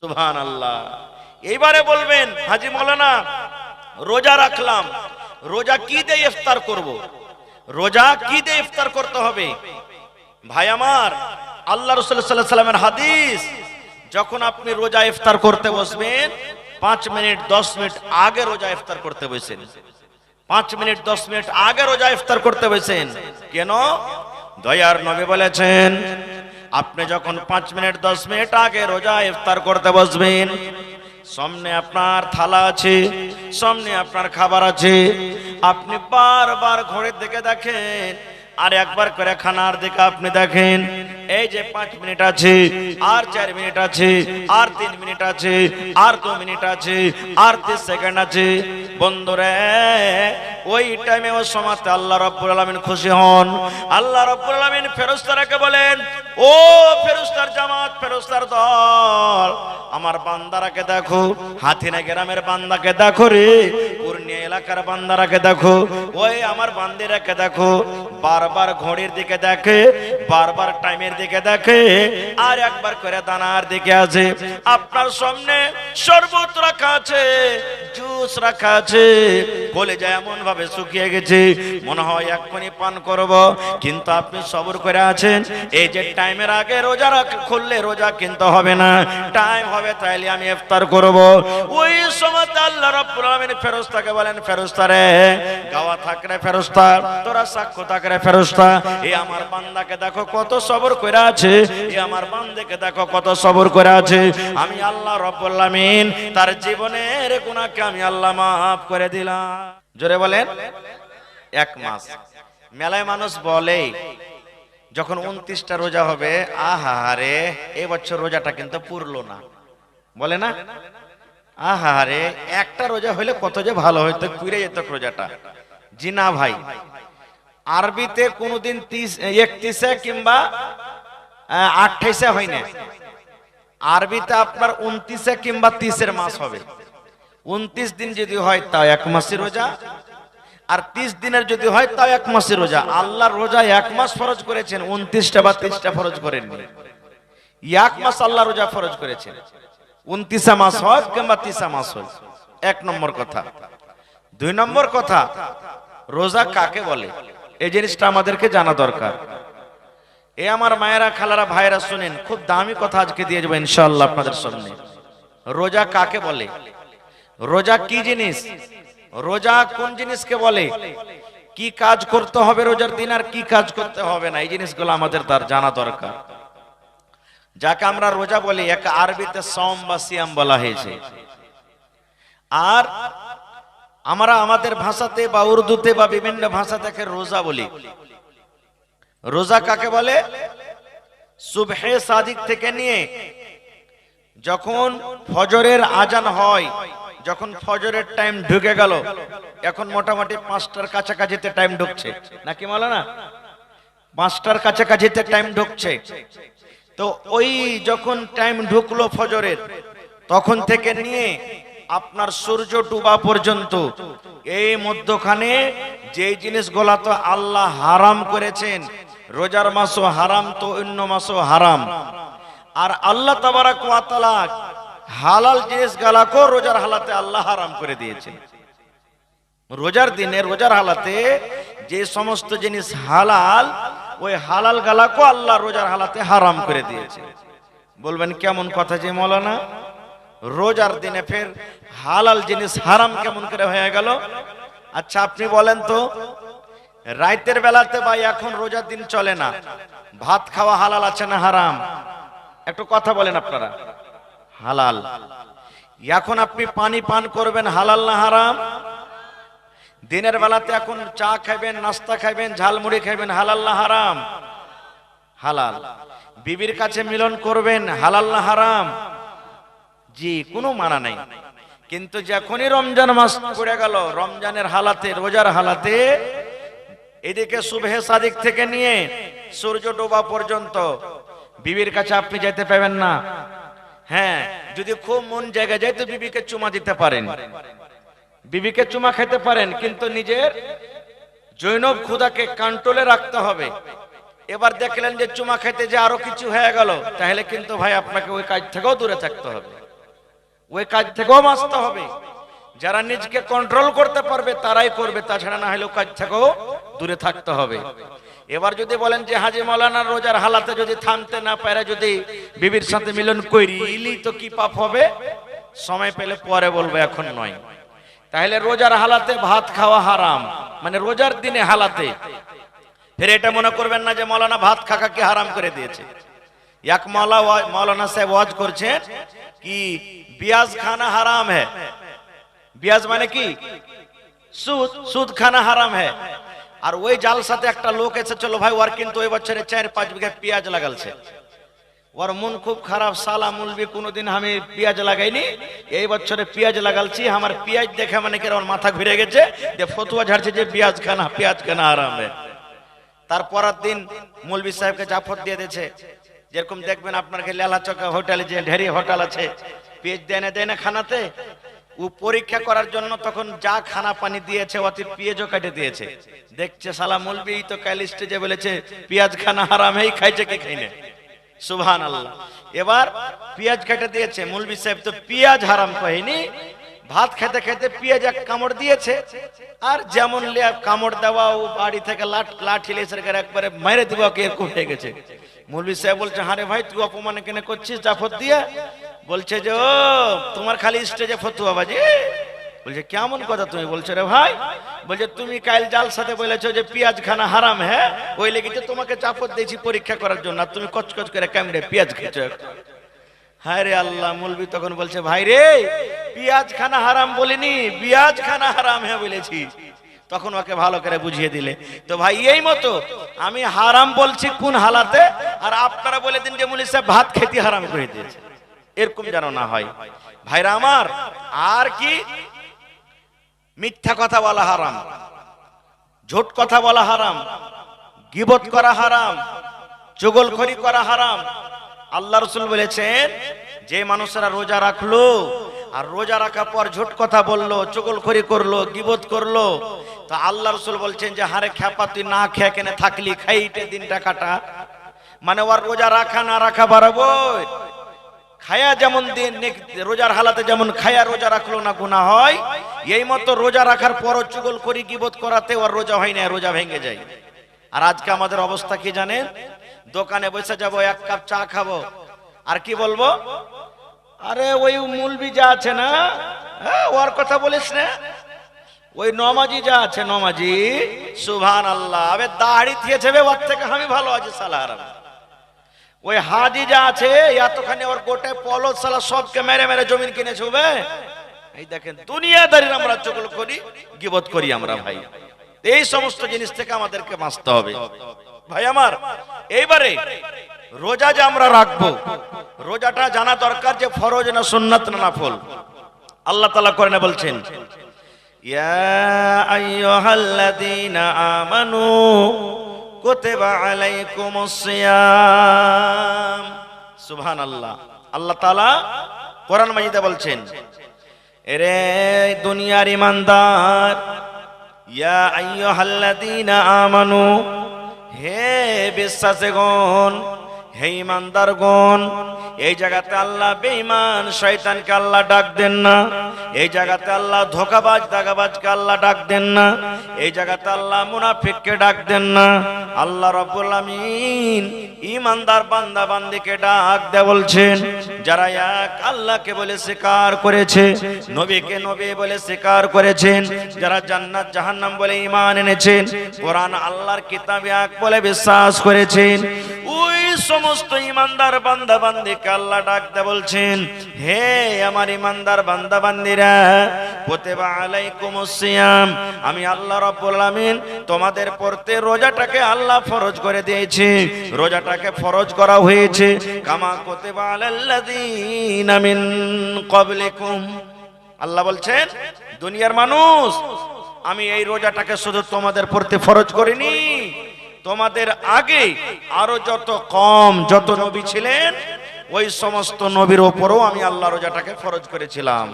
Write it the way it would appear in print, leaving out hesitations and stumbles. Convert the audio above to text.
সুবহানাল্লাহ। এইবারে বলবেন হাজী মাওলানা রোজা রাখলাম, রোজা কি দিয়ে ইফতার করব? রোজা কি দিয়ে ইফতার করতে হবে? ভাই আমার, আল্লাহ রাসূল সাল্লাল্লাহু আলাইহি ওয়াসাল্লামের হাদিস, যখন আপনি রোজা ইফতার করতে বসবেন 5 মিনিট 10 মিনিট আগে রোজা ইফতার করতে বসেন। 5 মিনিট 10 মিনিট আগে রোজা ইফতার করতে বসেন। কেন? দয়ার নবী বলেছেন, আপনি যখন 5 মিনিট 10 মিনিট আগে রোজা ইফতার করতে বসবেন, সামনে আপনার থালা আছে, সামনে আপনার খাবার আছে, আপনি বারবার ঘড়ির দিকে দেখেন, আর একবার করে খানার দিকে আপনি দেখেন, এই যে 5 মিনিট আছে, আর 4 মিনিট আছে, আর 3 মিনিট আছে, আর 2 মিনিট আছে, আর 30 সেকেন্ড আছে। বন্ধুরে, ওই টাইমে ওই সময়তে আল্লাহ রাব্বুল আলামিন খুশি হন। আল্লাহ রাব্বুল আলামিন ফেরেশতাদেরকে বলেন, ও ফেরেশতার জামাত, ফেরেশতার দল, আমার বান্দারাকে দেখো, হাতিনা গ্রামের বান্দাকে দেখো রে, পূর্ণিয়া এলাকার বান্দারাকে দেখো, ওই আমার বান্দিরাকে দেখো, বারবার ঘড়ির দিকে দেখে, বারবার টাইমের দিকে দেখে, আর একবার করে দানার দিকে আছে। আপনার সামনে শরবত রাখা আছে, জুস রাখা আছে, কলেজা এমন ভাবে শুকিয়ে গেছে, মনে হয় এক্ষুনি পান করব, কিন্তু আপনি সবর করে আছেন। এই যে টাইমের আগে রোজা খুললে রোজা কিন্তু হবে না, টাইম হবে তাইলে আমি ইফতার করব। ওই সময় আল্লাহ রাব্বুল আলামিন ফেরেশতাকে বলেন, ফেরেশতা রে, গাওয়া থাক রে ফেরেশতা, তোরা সাক্ষ্য থাক রে ফেরেশতা, এই আমার বান্দাকে দেখো কত সবর করে আছে, এই আমার বান্দাকে দেখো কত সবর করে আছে। আমি আল্লাহ রাব্বুল আলামিন তার জীবনের গুনাহকে আমি আল্লাহ মাফ করে দিলাম। জোরে বলেন, 1 মাস। মেলায় মানুষ বলে যখন 29টা রোজা হবে, আহারে এই বছর রোজাটা কিন্তু পুরলো না, বলে না? আহারে একটা রোজা হইলে কত যে ভালো হইতো, পুরে যেত রোজাটা। জি না ভাই, আরবিতে কোনদিন 31 কিংবা 28 হয় না, আরবিতে আপনার 29 কিংবা 30 মাস হবে। 29 দিন যদি হয় তাও 1 মাসের রোজা, আর 30 দিনের যদি হয় তাও 1 মাসের রোজা। আল্লাহর রোজা 1 মাস ফরজ করেছেন, 29টা বা 30টা ফরজ করেননি। 1 মাস আল্লাহ রোজা ফরজ করেছেন, 29 মাস হয় কিংবা 30 মাস হয়। 1 নম্বর কথা। 2 নম্বর কথা, রোজা কাকে বলে এই জিনিসটা আমাদেরকে জানা দরকার। এ আমার মায়েরা, খালারা, ভাইরা শুনেন, খুব দামি কথা আজকে দিয়ে যাবো ইনশাআল্লাহ আপনাদের সামনে। রোজা কাকে বলে? রোজা কি জিনিস? রোজা কোন জিনিসকে বলে? কি কাজ করতে হবে রোজার দিন আর কি কাজ করতে হবে না, এই জিনিসগুলো আমাদের তার জানা দরকার। যাকে আমরা রোজা বলি, এক আরবিতে সওম বা সিয়াম বলা হয়েছে, আর আমরা আমাদের ভাষাতে বা উর্দুতে বা বিভিন্ন ভাষা থেকে রোজা বলি। রোজা কাকে বলে? সুবহে সাদিক থেকে নিয়ে যখন ফজরের আজান হয়, যখন ফজরের টাইম ঢুকে গেল, এখন মোটামুটি 5টার কাছাকাছিতে টাইম ঢুকছে নাকি মাওলানা? 5টার কাছাকাছিতে টাইম ঢুকছে। তো ওই যখন টাইম ঢুকলো ফজরের, তখন থেকে নিয়ে আপনার সূর্য ডুবা পর্যন্ত এই মধ্যখানে যে জিনিসগুলো তো আল্লাহ হারাম করেছেন, রোজার মাসও হারাম তো অন্য মাসও হারাম, আর আল্লাহ তাবারাক ওয়া তাআলা হালাল জিনিসগুলোকে রোজার হালাতে আল্লাহ হারাম করে দিয়েছেন। রোজার দিনে রোজার হালাতে যে সমস্ত জিনিস হালাল, ওই হালাল গালাকে আল্লাহ রোজার হালাতে হারাম করে দিয়েছে। বলবেন কেমন কথা যে মাওলানা, রোজার দিনে ফের হালাল জিনিস হারাম কেমন করে হয়ে গেল? আচ্ছা আপনি বলেন তো, রাতের বেলাতে বা এখন রোজার দিন চলে না, ভাত খাওয়া হালাল আছে না হারাম? একটু কথা বলেন আপনারা। হালাল। এখন আপনি পানি পান করবেন, হালাল না হারাম? দিনের বেলাতে এখন চা খাইবেন, নাস্তা খাইবেন, ঝালমুড়ি খাইবেন, হালাল না হারাম? হালাল। বিবির কাছে মিলন করবেন, হালাল না হারাম? জি, কোনো মানা নাই। কিন্তু যখনই রমজান মাস পড়ে গেল, রমজানের হালাতে, রোজার হালাতে, এদিকে সুবহে সাদিক থেকে নিয়ে সূর্য ডোবা পর্যন্ত বিবির কাছে আপনি যেতে পাবেন না। হ্যাঁ, যদি খুব মন জায়গায় যায় তো বিবিকে চুমা দিতে পারেন, বিবিকে চুমা খেতে পারেন, কিন্তু নিজের জৈনব ক্ষুধাকে কন্ট্রোলে রাখতে হবে। এবার দেখলেন যে চুমা খেতে যে আরো কিছু হয়ে গেল, তাহলে কিন্তু ভাই আপনাকে ওই কাজ থেকেও দূরে থাকতে হবে। ওই কাজ থেকেও বাঁচতে হবে। যারা নিজকে কন্ট্রোল করতে পারবে তারাই করবে, তাছাড়া না হলেও কাজ থেকেও দূরে থাকতে হবে। এবার যদি বলেন যে হাজী মাওলানা রোজার হালাতে যদি থামতে না পারে যদি বিবির সাথে মিলন করিলি তো কি পাপ হবে, সময় পেলে পরে বলবো, এখন নয়। তাহলে রোজার হালাতে ভাত খাওয়া হারাম, মানে রোজার দিনে হালাতে। ফির এটা মনে করবেন না যে মাওলানা ভাত খাওয়াকে হারাম করে দিয়েছে। এক मौलाना साहब वाज করছেন কি পেঁয়াজ খানা হারাম है। পেঁয়াজ মানে কি সুদ, সুদ খানা হারাম है। আর ওই জালসাতে একটা লোক এসে চলো ভাই ওর কিন্তু ওই বছরে 4-5 বিঘা পেঁয়াজ লাগালছে। ওর মন খুব খারাপ, সালা মুলবি কোনোদিন আমি পেঁয়াজ লাগাইনি, এই বছরে পেঁয়াজ লাগালছি। আমার পেঁয়াজ দেখে মানে কি ওর মাথা ঘুরে গেছে, যে ফতোয়া ঝাড়ছে যে পেঁয়াজ খানা হারাম है। তারপরের দিন মৌলভী সাহেবকে জাফর দিয়ে দিয়েছে। যেরকম দেখবেন আপনার লেলা চকা হোটেলে যে ঢেরি হোটেল আছে, পেঁয়াজ দেয় না খানাতে, ও পরীক্ষা করার জন্য তখন যা খানা পানি দিয়েছে অতি পেঁয়াজও কেটে দিয়েছে। দেখছে সালা মৌলভী তো কাল স্টেজে বলেছে পেঁয়াজ খানা হারাম, এই খাইছে কি খাইনে, সুবহানাল্লাহ। এবার পেঁয়াজ কেটে দিয়েছে, মৌলভী সাহেব তো পেঁয়াজ হারাম কহেনি, ভাত খেতে খেতে পেঁয়াজ এক কামড় দিয়েছে। আর যেমন কামড় দেওয়া, ও বাড়ি থেকে লাঠি লেসে একবারে মেরে দিব এরকম হয়ে গেছে। মৌলভী সাহেব বলছে হারে ভাই তুই অপমান কেন করছিস জাফর দিয়ে? বলছে যে ও তোমার খালি স্টেজে ফতুয়া বাজি। বলছে কেমন কথা তুমি বলছো রে ভাই? বলছে তুমি কাল জালসাতে বলেছো যে পেঁয়াজ খানা হারাম, হ্যাঁ ওই লেগেছে তোমাকে জাফর দিয়েছি পরীক্ষা করার জন্য, আর তুমি কচকচ করে কামড়ে পেঁয়াজ খেয়েছো। হায় রে আল্লাহ। মৌলভী তখন বলছে ভাই রে পেঁয়াজ খানা হারাম বলিনি, পেঁয়াজ খানা হারাম হ্যাঁ বলেছি। তখন ওকে ভালো করে বুঝিয়ে দিলে। তো ভাই এই মতো আমি হারাম বলছি কোন হালাতে, আর আপনারা বলে দিন যে মৌলভী সাহেব ভাত খেতে হারাম করে দিয়েছে, এরকম যেন না হয় ভাইরা আমার। আর কি মিথ্যা কথা বলা হারাম, ঝুট কথা বলা হারাম, গীবত করা হারাম, চুগলখড়ি করা হারাম। আল্লাহ রাসূল বলেছেন যে মানুষেরা রোজা রাখলো আর রোজা রাখার পর ঝুট কথা বললো, চুগলখড়ি করলো, গীবত করলো, তো আল্লাহ রাসূল বলছেন যে হারে খ্যাপা তুই না খেয়ে কেনে থাকলি, খাইতে দিনটা কাটা। মানে ওর রোজা রাখা না রাখা বরাবর। খায়া যেমন দিন রোজার হালাতে যেমন খায়া রোজা রাখলো না গুনাহ হয়, এই মতো রোজা রাখার পরও চুগলখড়ি গীবত করাতে ওর রোজা হয় না, রোজা ভেঙে যায়। আর আজকে আমাদের অবস্থা কি জানেন? দোকানে বসে যাবো, এক কাপ চা খাবো, আর কি বলবো, আরে ওই মৌলভী যা আছে না, হ্যাঁ ওর কথা বলিস না, ওই নমাজি যা আছে নমাজি, সুবহানাল্লাহ, আবে দাড়ি দিয়েছে ওর থেকে আমি ভালো আছি সালার। ওই হাজি যা আছে এতখানি ওর গোটে পলস সালা সবকে মেরে মেরে জমিন কিনেছে। এই দেখেন দুনিয়াদারির আমরা চুগলখড়ি গীবত করি আমরা ভাই। এই সমস্ত জিনিস থেকে আমাদেরকে বাঁচতে হবে ভাই আমার। এইবারে রোজা যে আমরা রাখবো, রোজাটা জানা দরকার যে ফরজ না সুন্নাত না নফল। আল্লাহ তাআলা কোরআনে বলছেন ইয়া আইয়ুহাল্লাযীনা আমানু কুতিবা আলাইকুমুস সিয়াম। সুবহানাল্লাহ। আল্লাহ তাআলা কোরআন মাজিদে বলছেন এরে দুনিয়ার ঈমানদার, ইয়া আইয়ুহাল্লাযীনা আমানু, হে বিশ্বাসীগণ, হে ঈমানদারগণ। এই জায়গাতে আল্লাহ বেঈমান শয়তানকে আল্লাহ ডাক দেন না, এই জায়গাতে আল্লাহ ধোঁকাবাজ দাগাবাজকে আল্লাহ ডাক দেন না, এই জায়গাতে আল্লাহ মুনাফিককে ডাক দেন না। আল্লাহ রাব্বুল আমিন ঈমানদার বান্দা বান্দীকে ডাক দেয়া বলছেন যারা এক আল্লাহকে বলে স্বীকার করেছে, নবীকে নবী বলে স্বীকার করেছেন, যারা জান্নাত জাহান্নাম বলে ঈমান এনেছেন, কোরআন আল্লাহর কিতাব এক বলে বিশ্বাস করেছেন, ওই সমস্ত ঈমানদার বান্দা বান্দীকে আল্লাহ ডাক দেয়া বলছেন হে আমার ঈমানদার বান্দা বান্দীরা, কুতিবা আলাইকুমুস সিয়াম, আমি আল্লাহ রাব্বুল আমিন তোমাদের পড়তে রোজাটাকে আল্লাহ ফরজ করে দিয়েছে। রোজাটাকে ফরজ করা হয়েছে কামা কুতিবা আলাল্লাযীনা মিন ক্বাবলিকুম। আল্লাহ বলছেন দুনিয়ার মানুষ, আমি এই রোজাটাকে শুধু তোমাদের পড়তে ফরজ করিনি, তোমাদের আগে আরো যত নবী ছিলেন ওই সমস্ত নবীর উপরও আমি আল্লাহ রোজাটাকে ফরজ করেছিলাম।